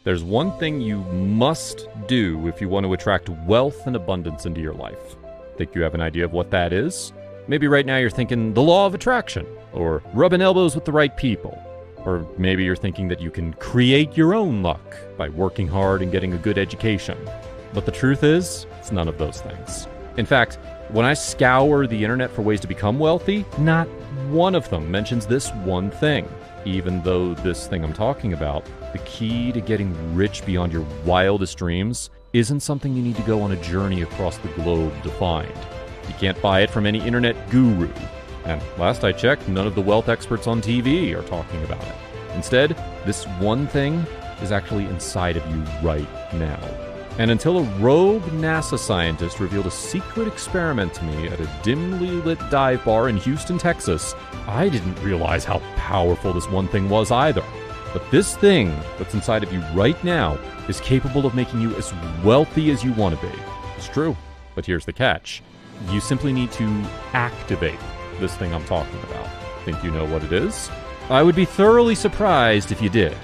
There's one thing you must do if you want to attract wealth and abundance into your life. Think you have an idea of what that is? Maybe right now you're thinking the law of attraction, or rubbing elbows with the right people. Or maybe you're thinking that you can create your own luck by working hard and getting a good education. But the truth is, it's none of those things. In fact, when I scour the internet for ways to become wealthy, not one of them mentions this one thing. Even though this thing I'm talking about, the key to getting rich beyond your wildest dreams, isn't something you need to go on a journey across the globe to find. You can't buy it from any internet guru. And last I checked, none of the wealth experts on TV are talking about it. Instead, this one thing is actually inside of you right now. And until a rogue NASA scientist revealed a secret experiment to me at a dimly lit dive bar in Houston, Texas, I didn't realize how powerful this one thing was either. But this thing that's inside of you right now is capable of making you as wealthy as you want to be. It's true, but here's the catch. You simply need to activate this thing I'm talking about. Think you know what it is? I would be thoroughly surprised if you did,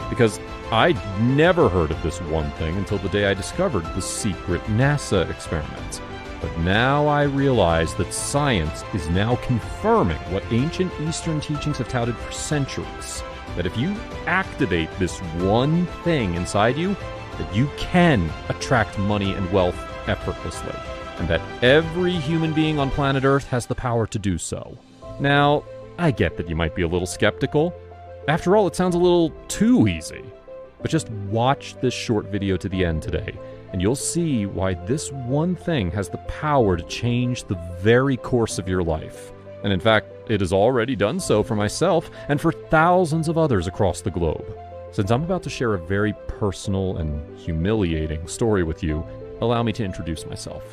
because I'd never heard of this one thing until the day I discovered the secret NASA experiment. But now I realize that science is now confirming what ancient Eastern teachings have touted for centuries. That if you activate this one thing inside you, that you can attract money and wealth effortlessly. And that every human being on planet Earth has the power to do so. Now, I get that you might be a little skeptical. After all, it sounds a little too easy. But just watch this short video to the end today, and you'll see why this one thing has the power to change the very course of your life. And in fact, it has already done so for myself and for thousands of others across the globe. Since I'm about to share a very personal and humiliating story with you, allow me to introduce myself.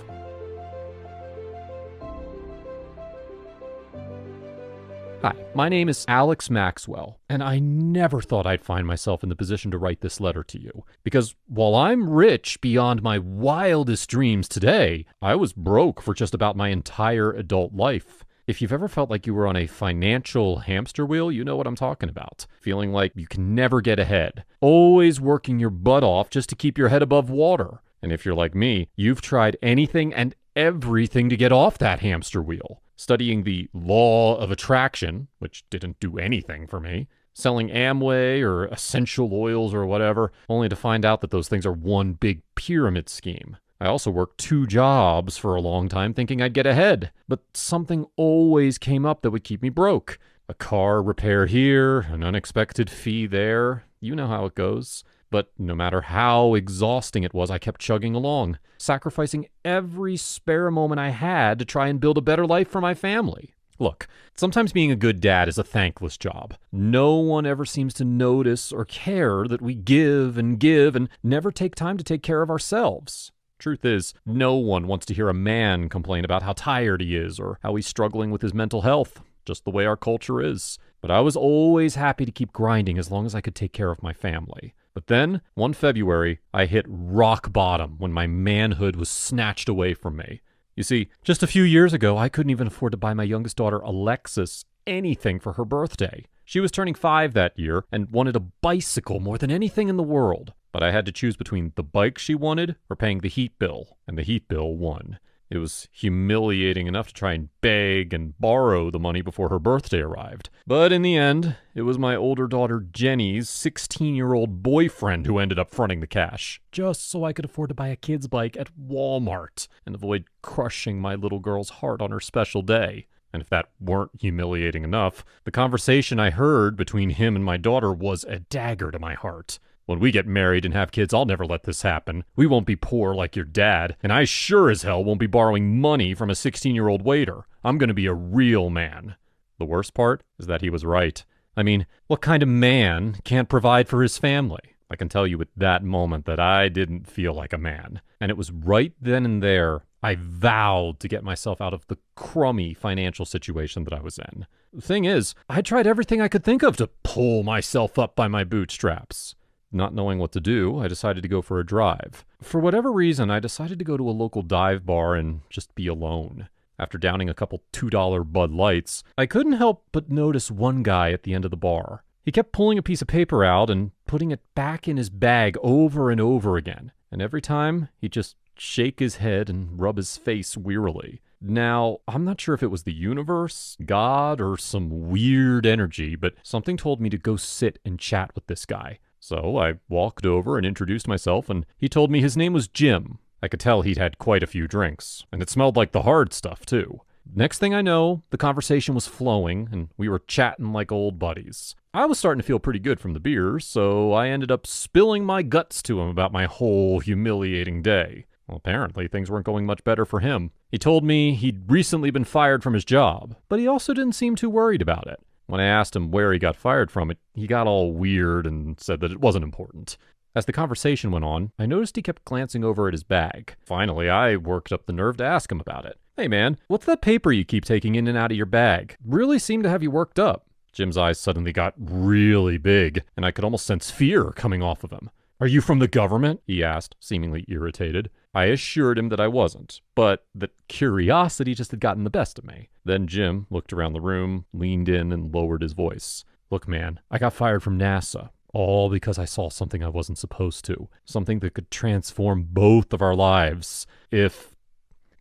Hi, my name is Alex Maxwell, and I never thought I'd find myself in the position to write this letter to you. Because while I'm rich beyond my wildest dreams today, I was broke for just about my entire adult life. If you've ever felt like you were on a financial hamster wheel, you know what I'm talking about. Feeling like you can never get ahead. Always working your butt off just to keep your head above water. And if you're like me, you've tried anything and everything to get off that hamster wheel. Studying the law of attraction, which didn't do anything for me, selling Amway or essential oils or whatever, only to find out that those things are one big pyramid scheme. I also worked 2 jobs for a long time thinking I'd get ahead, but something always came up that would keep me broke. A car repair here, an unexpected fee there. You know how it goes. But no matter how exhausting it was, I kept chugging along, sacrificing every spare moment I had to try and build a better life for my family. Look, sometimes being a good dad is a thankless job. No one ever seems to notice or care that we give and never take time to take care of ourselves. Truth is, no one wants to hear a man complain about how tired he is or how he's struggling with his mental health, just the way our culture is. But I was always happy to keep grinding as long as I could take care of my family. But then, one February, I hit rock bottom when my manhood was snatched away from me. You see, just a few years ago, I couldn't even afford to buy my youngest daughter, Alexis, anything for her birthday. She was turning 5 that year and wanted a bicycle more than anything in the world. But I had to choose between the bike she wanted or paying the heat bill, and the heat bill won. It was humiliating enough to try and beg and borrow the money before her birthday arrived. But in the end, it was my older daughter Jenny's 16-year-old boyfriend who ended up fronting the cash, just so I could afford to buy a kid's bike at Walmart and avoid crushing my little girl's heart on her special day. And if that weren't humiliating enough, the conversation I heard between him and my daughter was a dagger to my heart. When we get married and have kids, I'll never let this happen. We won't be poor like your dad, and I sure as hell won't be borrowing money from a 16-year-old waiter. I'm gonna be a real man. The worst part is that he was right. I mean, what kind of man can't provide for his family? I can tell you at that moment that I didn't feel like a man. And it was right then and there I vowed to get myself out of the crummy financial situation that I was in. The thing is, I tried everything I could think of to pull myself up by my bootstraps. Not knowing what to do, I decided to go for a drive. For whatever reason, I decided to go to a local dive bar and just be alone. After downing a couple $2 Bud Lights, I couldn't help but notice one guy at the end of the bar. He kept pulling a piece of paper out and putting it back in his bag over and over again. And every time, he'd just shake his head and rub his face wearily. Now, I'm not sure if it was the universe, God, or some weird energy, but something told me to go sit and chat with this guy. So I walked over and introduced myself, and he told me his name was Jim. I could tell he'd had quite a few drinks, and it smelled like the hard stuff, too. Next thing I know, the conversation was flowing, and we were chatting like old buddies. I was starting to feel pretty good from the beers, so I ended up spilling my guts to him about my whole humiliating day. Well, apparently things weren't going much better for him. He told me he'd recently been fired from his job, but he also didn't seem too worried about it. When I asked him where he got fired from, he got all weird and said that it wasn't important. As the conversation went on, I noticed he kept glancing over at his bag. Finally, I worked up the nerve to ask him about it. "Hey man, what's that paper you keep taking in and out of your bag? Really seemed to have you worked up." Jim's eyes suddenly got really big, and I could almost sense fear coming off of him. "Are you from the government?" he asked, seemingly irritated. I assured him that I wasn't, but that curiosity just had gotten the best of me. Then Jim looked around the room, leaned in, and lowered his voice. "Look, man, I got fired from NASA. All because I saw something I wasn't supposed to. Something that could transform both of our lives.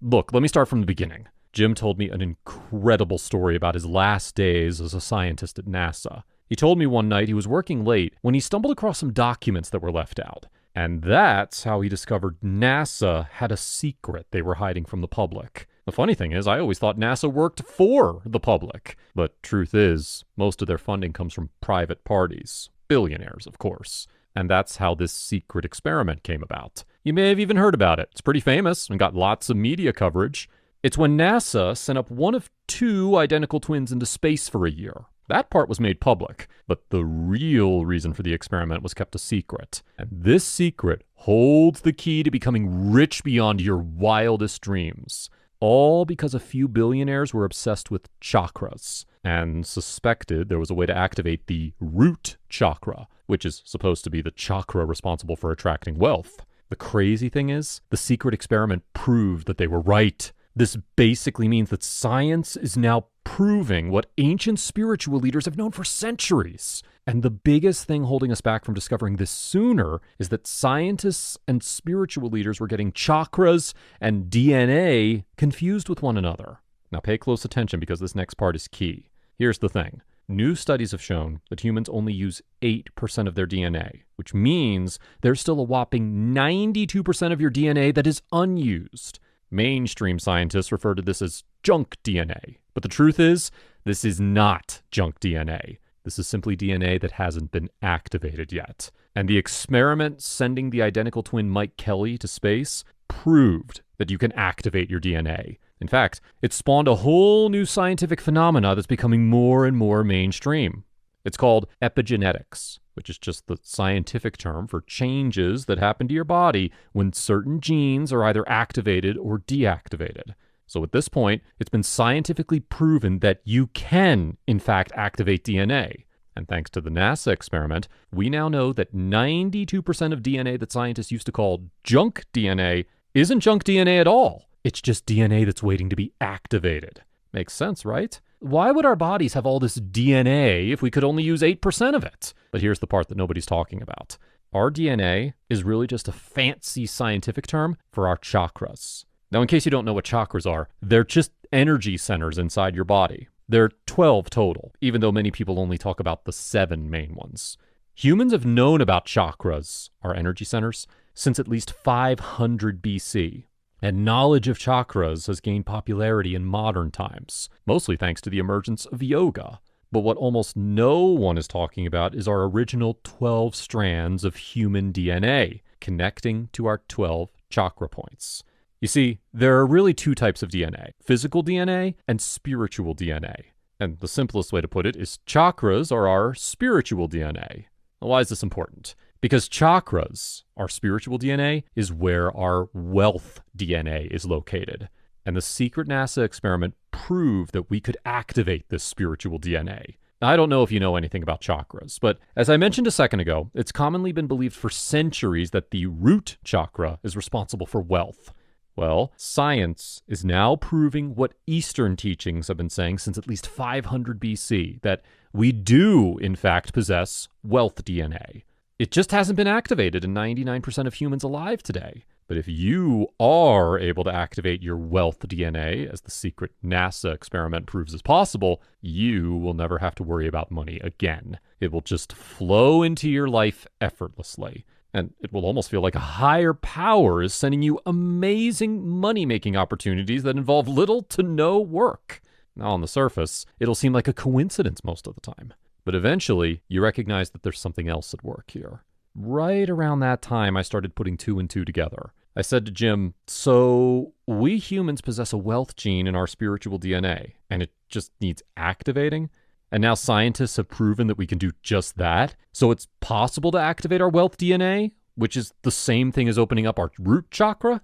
Look, let me start from the beginning." Jim told me an incredible story about his last days as a scientist at NASA. He told me one night he was working late when he stumbled across some documents that were left out. And that's how he discovered NASA had a secret they were hiding from the public. The funny thing is, I always thought NASA worked for the public. But truth is, most of their funding comes from private parties. Billionaires, of course. And that's how this secret experiment came about. You may have even heard about it. It's pretty famous and got lots of media coverage. It's when NASA sent up one of two identical twins into space for a year. That part was made public, but the real reason for the experiment was kept a secret. And this secret holds the key to becoming rich beyond your wildest dreams. All because a few billionaires were obsessed with chakras and suspected there was a way to activate the root chakra, which is supposed to be the chakra responsible for attracting wealth. The crazy thing is, the secret experiment proved that they were right. This basically means that science is now proving what ancient spiritual leaders have known for centuries. And the biggest thing holding us back from discovering this sooner is that scientists and spiritual leaders were getting chakras and DNA confused with one another. Now pay close attention because this next part is key. Here's the thing. New studies have shown that humans only use 8% of their DNA, which means there's still a whopping 92% of your DNA that is unused. Mainstream scientists refer to this as junk DNA. But the truth is, this is not junk DNA. This is simply DNA that hasn't been activated yet. And the experiment sending the identical twin Mike Kelly to space proved that you can activate your DNA. In fact, it spawned a whole new scientific phenomena that's becoming more and more mainstream. It's called epigenetics, which is just the scientific term for changes that happen to your body when certain genes are either activated or deactivated. So at this point, it's been scientifically proven that you can, in fact, activate DNA. And thanks to the NASA experiment, we now know that 92% of DNA that scientists used to call junk DNA isn't junk DNA at all. It's just DNA that's waiting to be activated. Makes sense, right? Why would our bodies have all this DNA if we could only use 8% of it? But here's the part that nobody's talking about. Our DNA is really just a fancy scientific term for our chakras. Now, in case you don't know what chakras are, they're just energy centers inside your body. There are 12 total, even though many people only talk about the 7 main ones. Humans have known about chakras, our energy centers, since at least 500 BC. And knowledge of chakras has gained popularity in modern times, mostly thanks to the emergence of yoga. But what almost no one is talking about is our original 12 strands of human DNA, connecting to our 12 chakra points. You see, there are really 2 types of DNA, physical DNA and spiritual DNA. And the simplest way to put it is chakras are our spiritual DNA. Now, why is this important? Because chakras, our spiritual DNA, is where our wealth DNA is located. And the secret NASA experiment proved that we could activate this spiritual DNA. Now, I don't know if you know anything about chakras, but as I mentioned a second ago, it's commonly been believed for centuries that the root chakra is responsible for wealth. Well, science is now proving what Eastern teachings have been saying since at least 500 BC, that we do, in fact, possess wealth DNA. It just hasn't been activated in 99% of humans alive today. But if you are able to activate your wealth DNA, as the secret NASA experiment proves is possible, you will never have to worry about money again. It will just flow into your life effortlessly. And it will almost feel like a higher power is sending you amazing money-making opportunities that involve little to no work. Now, on the surface, it'll seem like a coincidence most of the time. But eventually, you recognize that there's something else at work here. Right around that time, I started putting two and two together. I said to Jim, so we humans possess a wealth gene in our spiritual DNA, and it just needs activating? And now scientists have proven that we can do just that? So it's possible to activate our wealth DNA, which is the same thing as opening up our root chakra?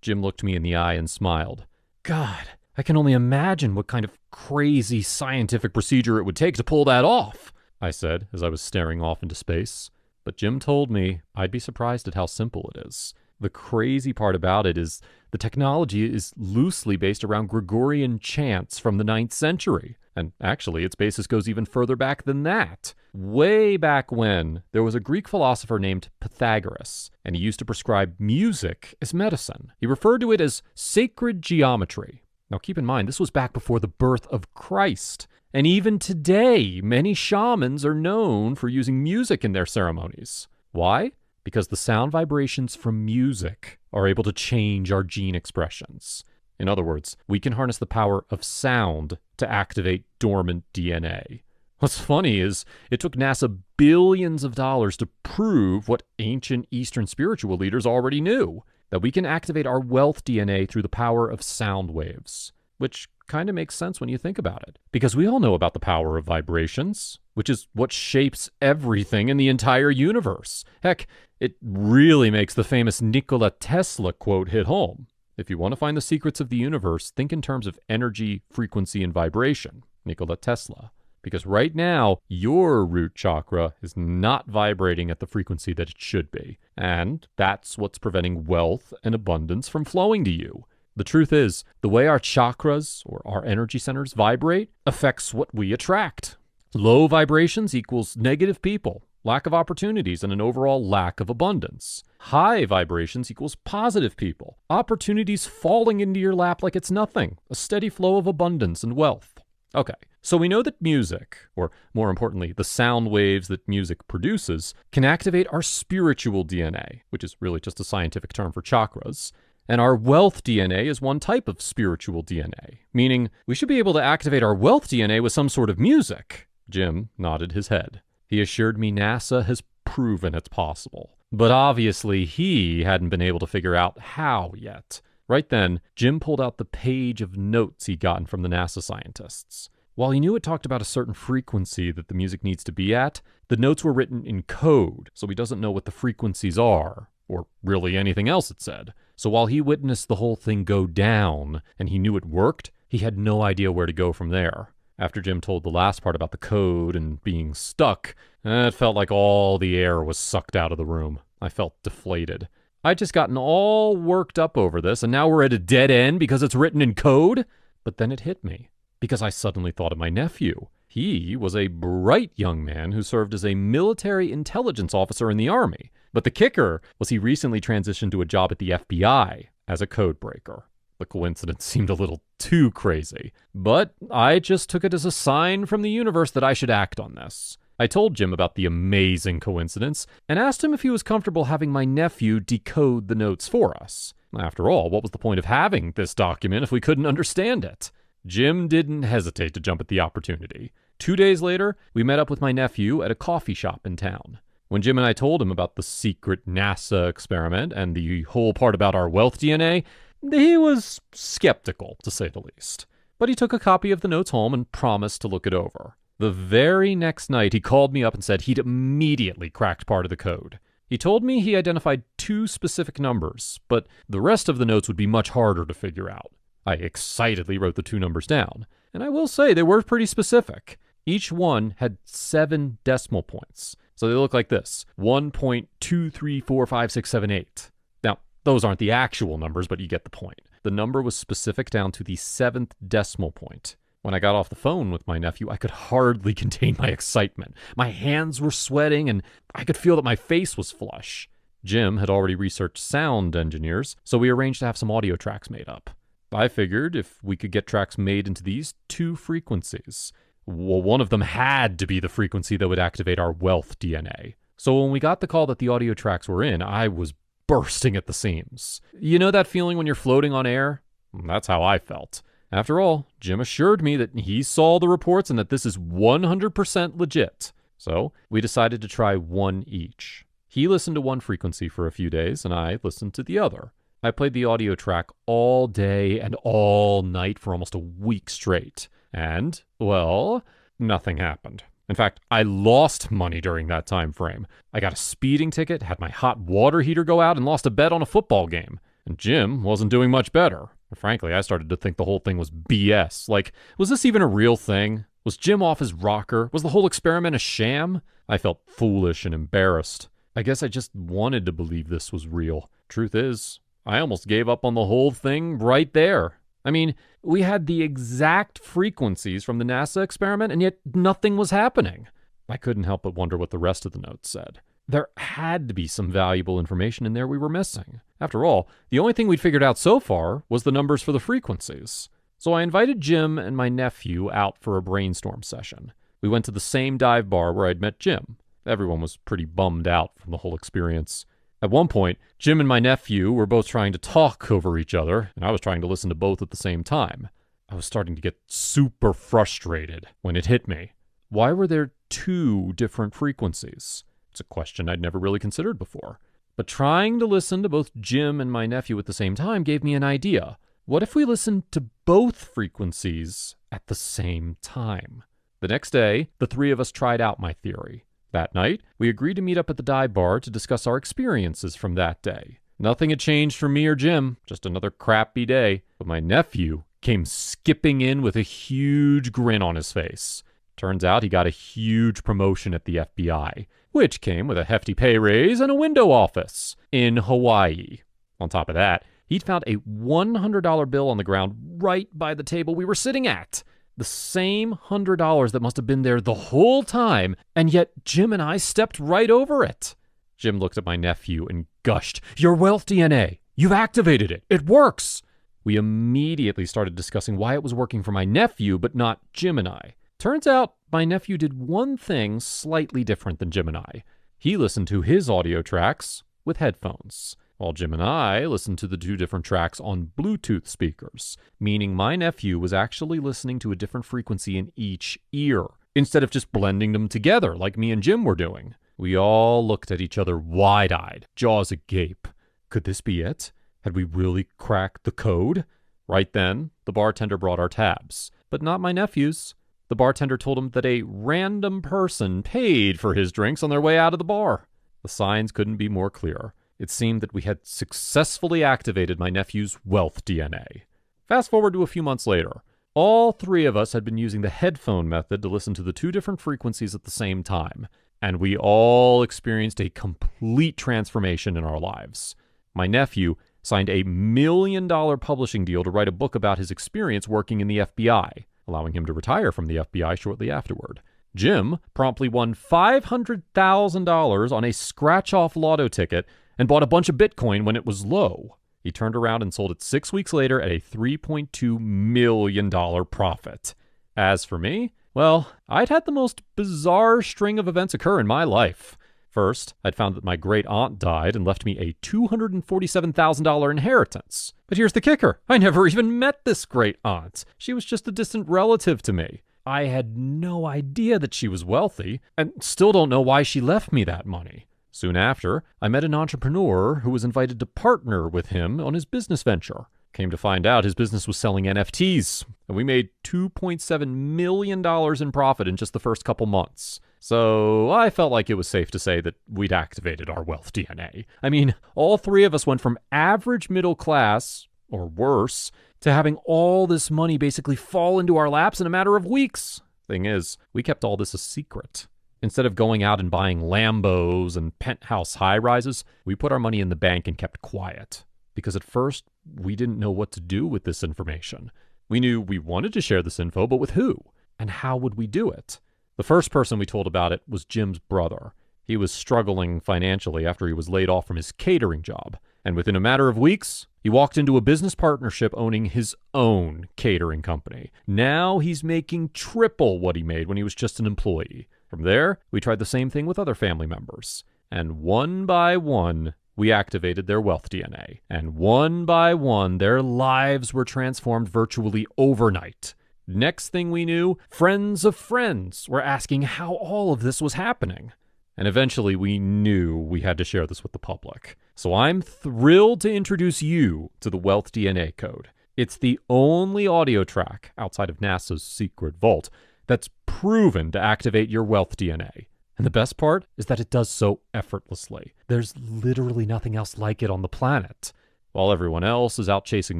Jim looked me in the eye and smiled. God, I can only imagine what kind of crazy scientific procedure it would take to pull that off, I said as I was staring off into space. But Jim told me I'd be surprised at how simple it is. The crazy part about it is the technology is loosely based around Gregorian chants from the 9th century. And actually, its basis goes even further back than that. Way back when, there was a Greek philosopher named Pythagoras, and he used to prescribe music as medicine. He referred to it as sacred geometry. Now keep in mind, this was back before the birth of Christ. And even today, many shamans are known for using music in their ceremonies. Why? Because the sound vibrations from music are able to change our gene expressions. In other words, we can harness the power of sound to activate dormant DNA. What's funny is it took NASA billions of dollars to prove what ancient Eastern spiritual leaders already knew, that we can activate our wealth DNA through the power of sound waves, which kind of makes sense when you think about it, because we all know about the power of vibrations, which is what shapes everything in the entire universe. Heck, it really makes the famous Nikolas Tesla quote hit home. If you want to find the secrets of the universe, think in terms of energy, frequency, and vibration. Nikola Tesla. Because right now, your root chakra is not vibrating at the frequency that it should be. And that's what's preventing wealth and abundance from flowing to you. The truth is, the way our chakras, or our energy centers, vibrate affects what we attract. Low vibrations equals negative people, lack of opportunities, and an overall lack of abundance. High vibrations equals positive people, opportunities falling into your lap like it's nothing, a steady flow of abundance and wealth. Okay, so we know that music, or more importantly, the sound waves that music produces, can activate our spiritual DNA, which is really just a scientific term for chakras. And our wealth DNA is one type of spiritual DNA, meaning we should be able to activate our wealth DNA with some sort of music. Jim nodded his head. He assured me NASA has proven it's possible. But obviously, he hadn't been able to figure out how yet. Right then, Jim pulled out the page of notes he'd gotten from the NASA scientists. While he knew it talked about a certain frequency that the music needs to be at, the notes were written in code, so he doesn't know what the frequencies are, or really anything else it said. So while he witnessed the whole thing go down, and he knew it worked, he had no idea where to go from there. After Jim told the last part about the code and being stuck, it felt like all the air was sucked out of the room. I felt deflated. I'd just gotten all worked up over this, and now we're at a dead end because it's written in code? But then it hit me, because I suddenly thought of my nephew. He was a bright young man who served as a military intelligence officer in the Army. But the kicker was he recently transitioned to a job at the FBI as a code breaker. The coincidence seemed a little too crazy, but I just took it as a sign from the universe that I should act on this. I told Jim about the amazing coincidence and asked him if he was comfortable having my nephew decode the notes for us. After all, what was the point of having this document if we couldn't understand it? Jim didn't hesitate to jump at the opportunity. 2 days later, we met up with my nephew at a coffee shop in town. When Jim and I told him about the secret NASA experiment and the whole part about our wealth DNA, he was skeptical, to say the least. But he took a copy of the notes home and promised to look it over. The very next night, he called me up and said he'd immediately cracked part of the code. He told me he identified 2 specific numbers, but the rest of the notes would be much harder to figure out. I excitedly wrote the 2 numbers down, and I will say they were pretty specific. Each one had 7 decimal points. So they look like this: 1.2345678. Now, those aren't the actual numbers, but you get the point. The number was specific down to the 7th decimal point. When I got off the phone with my nephew, I could hardly contain my excitement. My hands were sweating, and I could feel that my face was flush. Jim had already researched sound engineers, so we arranged to have some audio tracks made up. I figured if we could get tracks made into these two frequencies, well, one of them had to be the frequency that would activate our wealth DNA. So when we got the call that the audio tracks were in, I was bursting at the seams. You know that feeling when you're floating on air? That's how I felt. After all, Jim assured me that he saw the reports and that this is 100% legit. So we decided to try one each. He listened to one frequency for a few days, and I listened to the other. I played the audio track all day and all night for almost a week straight. And, well, nothing happened. In fact, I lost money during that time frame. I got a speeding ticket, had my hot water heater go out, and lost a bet on a football game. And Jim wasn't doing much better. Frankly, I started to think the whole thing was BS. Like, was this even a real thing? Was Jim off his rocker? Was the whole experiment a sham? I felt foolish and embarrassed. I guess I just wanted to believe this was real. Truth is, I almost gave up on the whole thing right there. I mean, we had the exact frequencies from the NASA experiment, and yet nothing was happening. I couldn't help but wonder what the rest of the notes said. There had to be some valuable information in there we were missing. After all, the only thing we'd figured out so far was the numbers for the frequencies. So I invited Jim and my nephew out for a brainstorm session. We went to the same dive bar where I'd met Jim. Everyone was pretty bummed out from the whole experience. At one point, Jim and my nephew were both trying to talk over each other, and I was trying to listen to both at the same time. I was starting to get super frustrated when it hit me. Why were there two different frequencies? It's a question I'd never really considered before. But trying to listen to both Jim and my nephew at the same time gave me an idea. What if we listened to both frequencies at the same time? The next day, the three of us tried out my theory. That night, we agreed to meet up at the dive bar to discuss our experiences from that day. Nothing had changed for me or Jim, just another crappy day. But my nephew came skipping in with a huge grin on his face. Turns out he got a huge promotion at the FBI, which came with a hefty pay raise and a window office in Hawaii. On top of that, he'd found a $100 bill on the ground right by the table we were sitting at. The same $100 that must have been there the whole time, and yet Jim and I stepped right over it. Jim looked at my nephew and gushed, "Your wealth DNA! You've activated it! It works!" We immediately started discussing why it was working for my nephew, but not Jim and I. Turns out my nephew did one thing slightly different than Jim and I. He listened to his audio tracks with headphones, while Jim and I listened to the two different tracks on Bluetooth speakers, meaning my nephew was actually listening to a different frequency in each ear, instead of just blending them together like me and Jim were doing. We all looked at each other wide-eyed, jaws agape. Could this be it? Had we really cracked the code? Right then, the bartender brought our tabs, but not my nephew's. The bartender told him that a random person paid for his drinks on their way out of the bar. The signs couldn't be more clear. It seemed that we had successfully activated my nephew's wealth DNA. Fast forward to a few months later. All three of us had been using the headphone method to listen to the two different frequencies at the same time, and we all experienced a complete transformation in our lives. My nephew signed a $1 million publishing deal to write a book about his experience working in the FBI, allowing him to retire from the FBI shortly afterward. Jim promptly won $500,000 on a scratch-off lotto ticket and bought a bunch of Bitcoin when it was low. He turned around and sold it 6 weeks later at a $3.2 million profit. As for me, well, I'd had the most bizarre string of events occur in my life. First, I'd found that my great-aunt died and left me a $247,000 inheritance. But here's the kicker. I never even met this great-aunt. She was just a distant relative to me. I had no idea that she was wealthy, and still don't know why she left me that money. Soon after, I met an entrepreneur who was invited to partner with him on his business venture. Came to find out his business was selling NFTs, and we made $2.7 million in profit in just the first couple months. So I felt like it was safe to say that we'd activated our wealth DNA. I mean, all three of us went from average middle class, or worse, to having all this money basically fall into our laps in a matter of weeks. Thing is, we kept all this a secret. Instead of going out and buying Lambos and penthouse high-rises, we put our money in the bank and kept quiet. Because at first, we didn't know what to do with this information. We knew we wanted to share this info, but with who? And how would we do it? The first person we told about it was Jim's brother. He was struggling financially after he was laid off from his catering job. And within a matter of weeks, he walked into a business partnership owning his own catering company. Now he's making triple what he made when he was just an employee. From there, we tried the same thing with other family members. And one by one, we activated their wealth DNA. And one by one, their lives were transformed virtually overnight. Next thing we knew, friends of friends were asking how all of this was happening. And eventually we knew we had to share this with the public. So I'm thrilled to introduce you to the Wealth DNA Code. It's the only audio track outside of NASA's secret vault that's proven to activate your wealth DNA. And the best part is that it does so effortlessly. There's literally nothing else like it on the planet. While everyone else is out chasing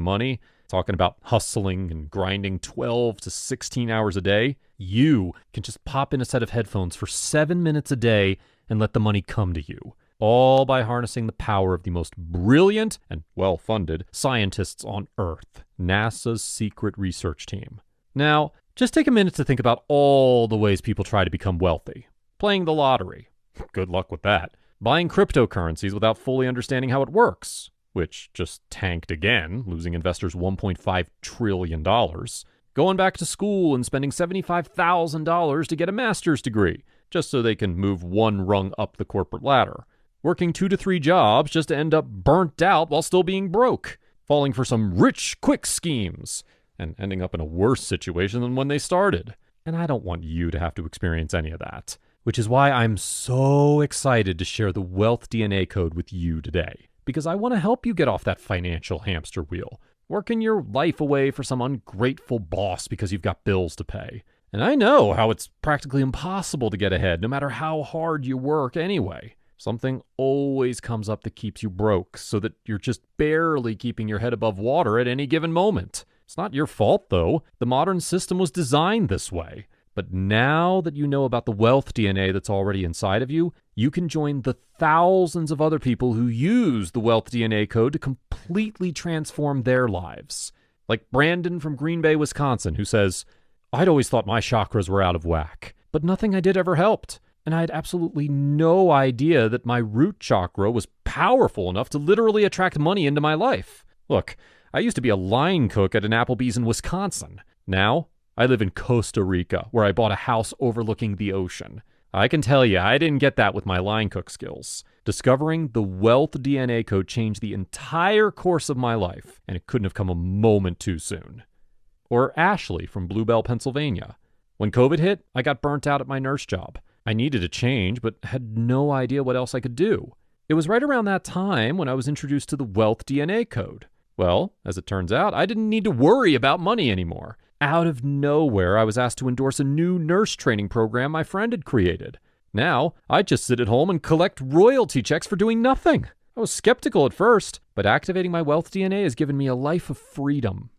money, talking about hustling and grinding 12 to 16 hours a day, you can just pop in a set of headphones for 7 minutes a day and let the money come to you, all by harnessing the power of the most brilliant and well-funded scientists on Earth, NASA's secret research team. Now, just take a minute to think about all the ways people try to become wealthy. Playing the lottery. Good luck with that. Buying cryptocurrencies without fully understanding how it works, which just tanked again, losing investors $1.5 trillion. Going back to school and spending $75,000 to get a master's degree, just so they can move one rung up the corporate ladder. Working 2 to 3 jobs just to end up burnt out while still being broke. Falling for some rich, quick schemes, and ending up in a worse situation than when they started. And I don't want you to have to experience any of that, which is why I'm so excited to share the Wealth DNA Code with you today. Because I want to help you get off that financial hamster wheel, working your life away for some ungrateful boss because you've got bills to pay. And I know how it's practically impossible to get ahead, no matter how hard you work anyway. Something always comes up that keeps you broke, so that you're just barely keeping your head above water at any given moment. It's not your fault, though. The modern system was designed this way. But now that you know about the wealth DNA that's already inside of you, you can join the thousands of other people who use the Wealth DNA Code to completely transform their lives. Like Brandon from Green Bay, Wisconsin, who says, "I'd always thought my chakras were out of whack, but nothing I did ever helped. And I had absolutely no idea that my root chakra was powerful enough to literally attract money into my life. Look, I used to be a line cook at an Applebee's in Wisconsin. Now, I live in Costa Rica, where I bought a house overlooking the ocean. I can tell you, I didn't get that with my line cook skills. Discovering the Wealth DNA Code changed the entire course of my life, and it couldn't have come a moment too soon." Or Ashley from Bluebell, Pennsylvania. "When COVID hit, I got burnt out at my nurse job. I needed a change, but had no idea what else I could do. It was right around that time when I was introduced to the Wealth DNA Code. Well, as it turns out, I didn't need to worry about money anymore. Out of nowhere, I was asked to endorse a new nurse training program my friend had created. Now, I just sit at home and collect royalty checks for doing nothing. I was skeptical at first, but activating my Wealth DNA has given me a life of freedom."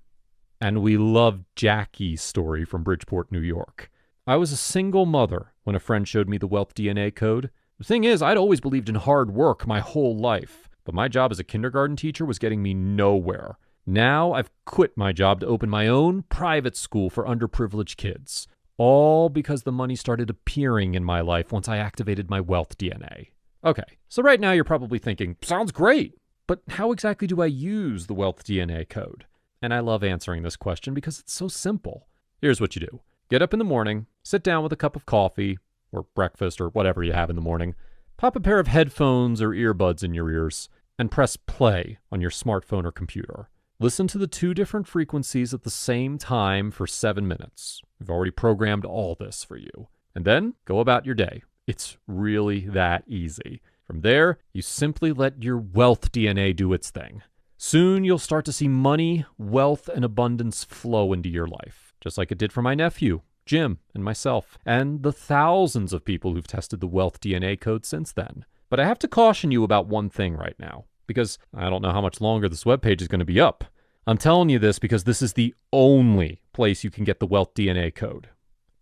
And we love Jackie's story from Bridgeport, New York. "I was a single mother when a friend showed me the Wealth DNA Code. The thing is, I'd always believed in hard work my whole life, but my job as a kindergarten teacher was getting me nowhere. Now I've quit my job to open my own private school for underprivileged kids. All because the money started appearing in my life once I activated my Wealth DNA." Okay, so right now you're probably thinking, sounds great, but how exactly do I use the Wealth DNA Code? And I love answering this question because it's so simple. Here's what you do. Get up in the morning, sit down with a cup of coffee, or breakfast, or whatever you have in the morning, pop a pair of headphones or earbuds in your ears, and press play on your smartphone or computer. Listen to the 2 different frequencies at the same time for 7 minutes. We've already programmed all this for you. And then go about your day. It's really that easy. From there, you simply let your Wealth DNA do its thing. Soon you'll start to see money, wealth, and abundance flow into your life, just like it did for my nephew, Jim, and myself, and the thousands of people who've tested the Wealth DNA Code since then. But I have to caution you about one thing right now, because I don't know how much longer this webpage is going to be up. I'm telling you this because this is the only place you can get the Wealth DNA Code.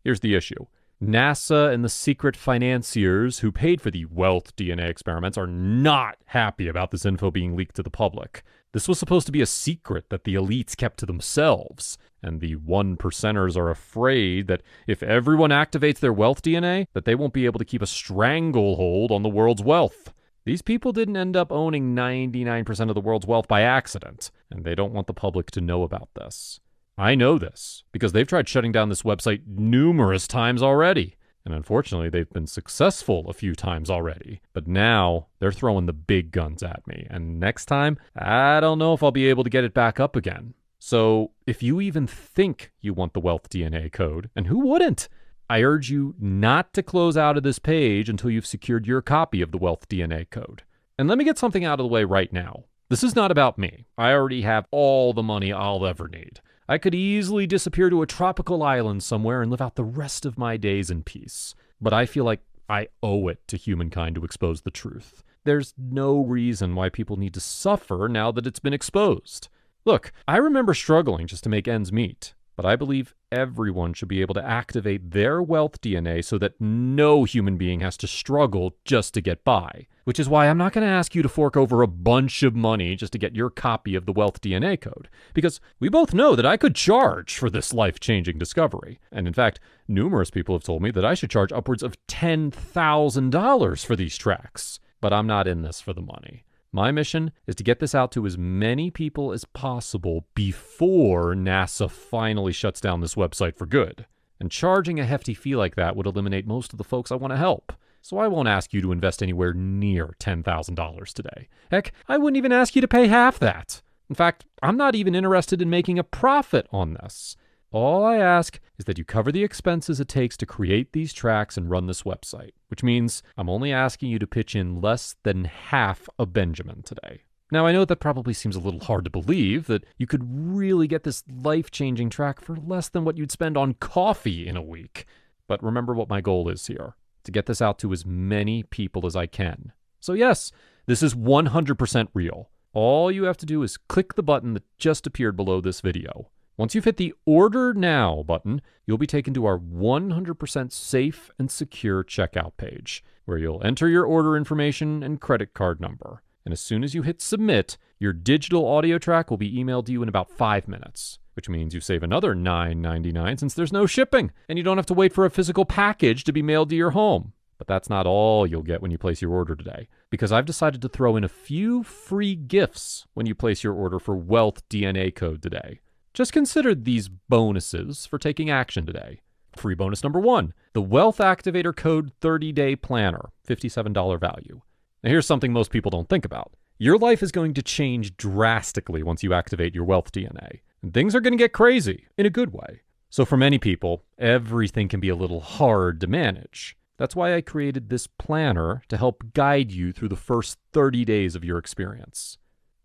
Here's the issue. NASA and the secret financiers who paid for the wealth DNA experiments are not happy about this info being leaked to the public. This was supposed to be a secret that the elites kept to themselves, and the 1%ers are afraid that if everyone activates their wealth DNA, that they won't be able to keep a stranglehold on the world's wealth. These people didn't end up owning 99% of the world's wealth by accident, and they don't want the public to know about this. I know this because they've tried shutting down this website numerous times already. And unfortunately, they've been successful a few times already. But now they're throwing the big guns at me. And next time, I don't know if I'll be able to get it back up again. So if you even think you want the wealth DNA code, and who wouldn't? I urge you not to close out of this page until you've secured your copy of the wealth DNA code. And let me get something out of the way right now. This is not about me. I already have all the money I'll ever need. I could easily disappear to a tropical island somewhere and live out the rest of my days in peace. But I feel like I owe it to humankind to expose the truth. There's no reason why people need to suffer now that it's been exposed. Look, I remember struggling just to make ends meet, but I believe everyone should be able to activate their wealth DNA so that no human being has to struggle just to get by. Which is why I'm not going to ask you to fork over a bunch of money just to get your copy of the wealth DNA code. Because we both know that I could charge for this life-changing discovery. And in fact, numerous people have told me that I should charge upwards of $10,000 for these tracks. But I'm not in this for the money. My mission is to get this out to as many people as possible before NASA finally shuts down this website for good. And charging a hefty fee like that would eliminate most of the folks I want to help. So I won't ask you to invest anywhere near $10,000 today. Heck, I wouldn't even ask you to pay half that. In fact, I'm not even interested in making a profit on this. All I ask is that you cover the expenses it takes to create these tracks and run this website, which means I'm only asking you to pitch in less than half a Benjamin today. Now, I know that probably seems a little hard to believe, that you could really get this life-changing track for less than what you'd spend on coffee in a week. But remember what my goal is here, to get this out to as many people as I can. So yes, this is 100% real. All you have to do is click the button that just appeared below this video. Once you've hit the Order Now button, you'll be taken to our 100% safe and secure checkout page, where you'll enter your order information and credit card number. And as soon as you hit Submit, your digital audio track will be emailed to you in about 5 minutes, which means you save another $9.99 since there's no shipping, and you don't have to wait for a physical package to be mailed to your home. But that's not all you'll get when you place your order today, because I've decided to throw in a few free gifts when you place your order for Wealth DNA Code today. Just consider these bonuses for taking action today. Free bonus number 1, the Wealth Activator Code 30-Day Planner, $57 value. Now here's something most people don't think about. Your life is going to change drastically once you activate your wealth DNA. And things are going to get crazy in a good way. So for many people, everything can be a little hard to manage. That's why I created this planner to help guide you through the first 30 days of your experience.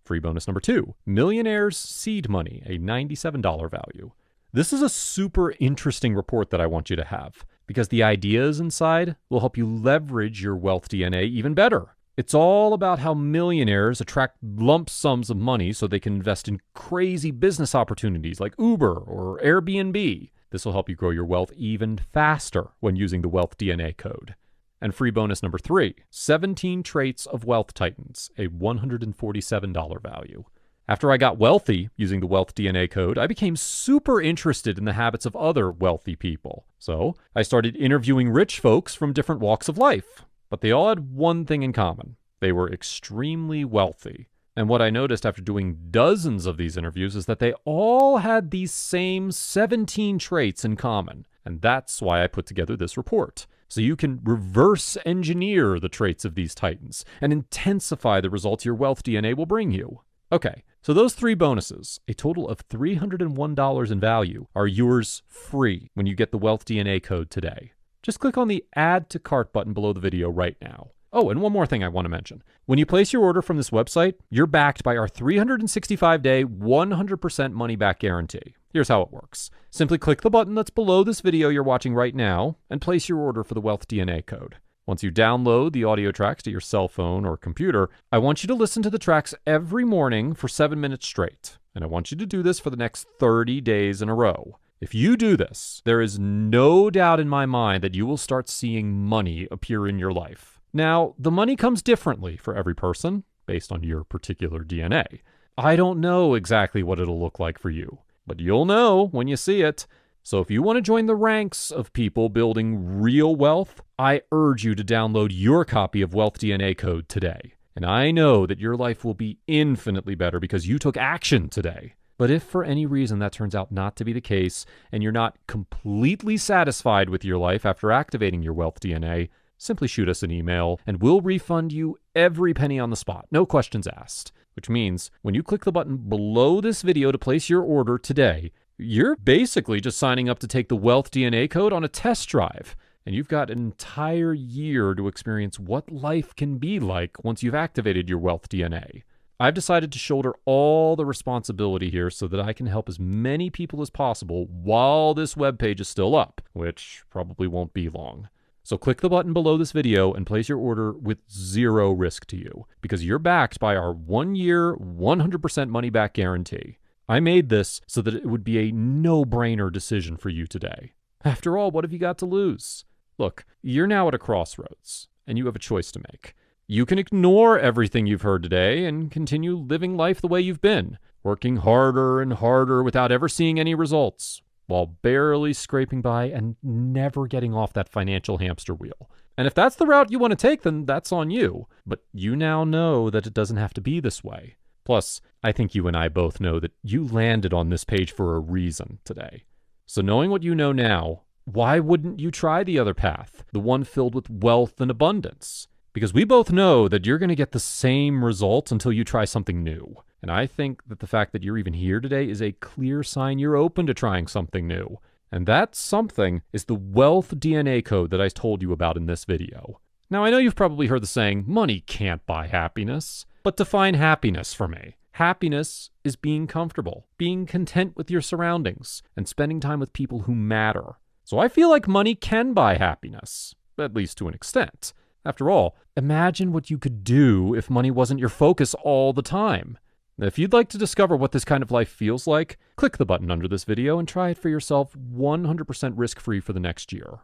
Free bonus number 2, Millionaire's Seed Money, a $97 value. This is a super interesting report that I want you to have, because the ideas inside will help you leverage your wealth DNA even better. It's all about how millionaires attract lump sums of money so they can invest in crazy business opportunities like Uber or Airbnb. This will help you grow your wealth even faster when using the Wealth DNA code. And free bonus number 3, 17 Traits of Wealth Titans, a $147 value. After I got wealthy using the Wealth DNA code, I became super interested in the habits of other wealthy people. So I started interviewing rich folks from different walks of life. But they all had one thing in common. They were extremely wealthy. And what I noticed after doing dozens of these interviews is that they all had these same 17 traits in common. And that's why I put together this report. So you can reverse engineer the traits of these titans and intensify the results your wealth DNA will bring you. Okay, so those 3 bonuses, a total of $301 in value, are yours free when you get the Wealth DNA code today. Just click on the Add to Cart button below the video right now. Oh, and one more thing I want to mention. When you place your order from this website, you're backed by our 365-day, 100% money-back guarantee. Here's how it works. Simply click the button that's below this video you're watching right now and place your order for the Wealth DNA code. Once you download the audio tracks to your cell phone or computer, I want you to listen to the tracks every morning for 7 minutes straight. And I want you to do this for the next 30 days in a row. If you do this, there is no doubt in my mind that you will start seeing money appear in your life. Now, the money comes differently for every person based on your particular DNA. I don't know exactly what it'll look like for you, but you'll know when you see it. So if you want to join the ranks of people building real wealth, I urge you to download your copy of Wealth DNA Code today. And I know that your life will be infinitely better because you took action today. But if for any reason that turns out not to be the case, and you're not completely satisfied with your life after activating your Wealth DNA, simply shoot us an email and we'll refund you every penny on the spot, no questions asked. Which means when you click the button below this video to place your order today, you're basically just signing up to take the Wealth DNA Code on a test drive. And you've got an entire year to experience what life can be like once you've activated your Wealth DNA. I've decided to shoulder all the responsibility here so that I can help as many people as possible while this webpage is still up, which probably won't be long. So click the button below this video and place your order with zero risk to you, because you're backed by our 1-year, 100% money-back guarantee. I made this so that it would be a no-brainer decision for you today. After all, what have you got to lose? Look, you're now at a crossroads, and you have a choice to make. You can ignore everything you've heard today and continue living life the way you've been, working harder and harder without ever seeing any results, while barely scraping by and never getting off that financial hamster wheel. And if that's the route you want to take, then that's on you. But you now know that it doesn't have to be this way. Plus, I think you and I both know that you landed on this page for a reason today. So knowing what you know now, why wouldn't you try the other path, the one filled with wealth and abundance? Because we both know that you're going to get the same results until you try something new. And I think that the fact that you're even here today is a clear sign you're open to trying something new. And that something is the Wealth DNA Code that I told you about in this video. Now, I know you've probably heard the saying, money can't buy happiness. But define happiness for me. Happiness is being comfortable, being content with your surroundings, and spending time with people who matter. So I feel like money can buy happiness, at least to an extent. After all, imagine what you could do if money wasn't your focus all the time. If you'd like to discover what this kind of life feels like, click the button under this video and try it for yourself 100% risk-free for the next year.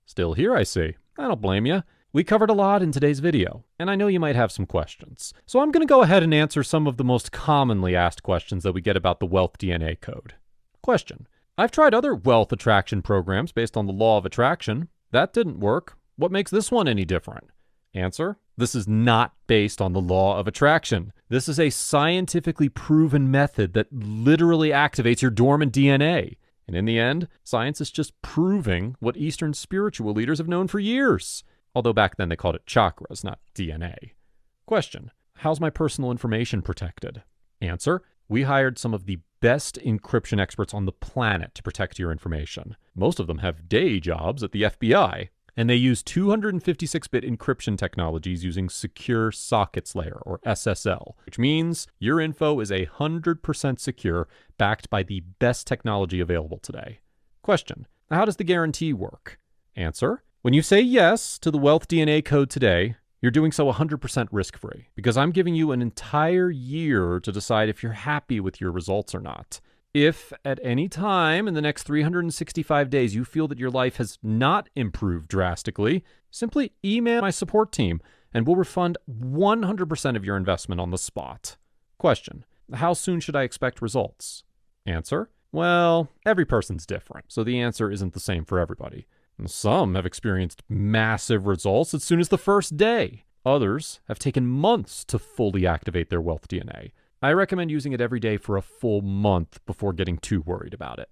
Still here, I see. I don't blame you. We covered a lot in today's video, and I know you might have some questions. So I'm going to go ahead and answer some of the most commonly asked questions that we get about the Wealth DNA Code. Question: I've tried other wealth attraction programs based on the law of attraction. That didn't work. What makes this one any different? Answer: this is not based on the law of attraction. This is a scientifically proven method that literally activates your dormant DNA. And in the end, science is just proving what Eastern spiritual leaders have known for years. Although back then they called it chakras, not DNA. Question: how's my personal information protected? Answer: we hired some of the best encryption experts on the planet to protect your information. Most of them have day jobs at the FBI, and they use 256-bit encryption technologies using Secure Sockets Layer, or SSL, which means your info is 100% secure, backed by the best technology available today. Question: how does the guarantee work? Answer: when you say yes to the Wealth DNA Code today, you're doing so 100% risk-free, because I'm giving you an entire year to decide if you're happy with your results or not. If at any time in the next 365 days you feel that your life has not improved drastically, simply email my support team and we'll refund 100% of your investment on the spot. Question: how soon should I expect results? Answer: well, every person's different, so the answer isn't the same for everybody. Some have experienced massive results as soon as the first day. Others have taken months to fully activate their Wealth DNA. I recommend using it every day for a full month before getting too worried about it.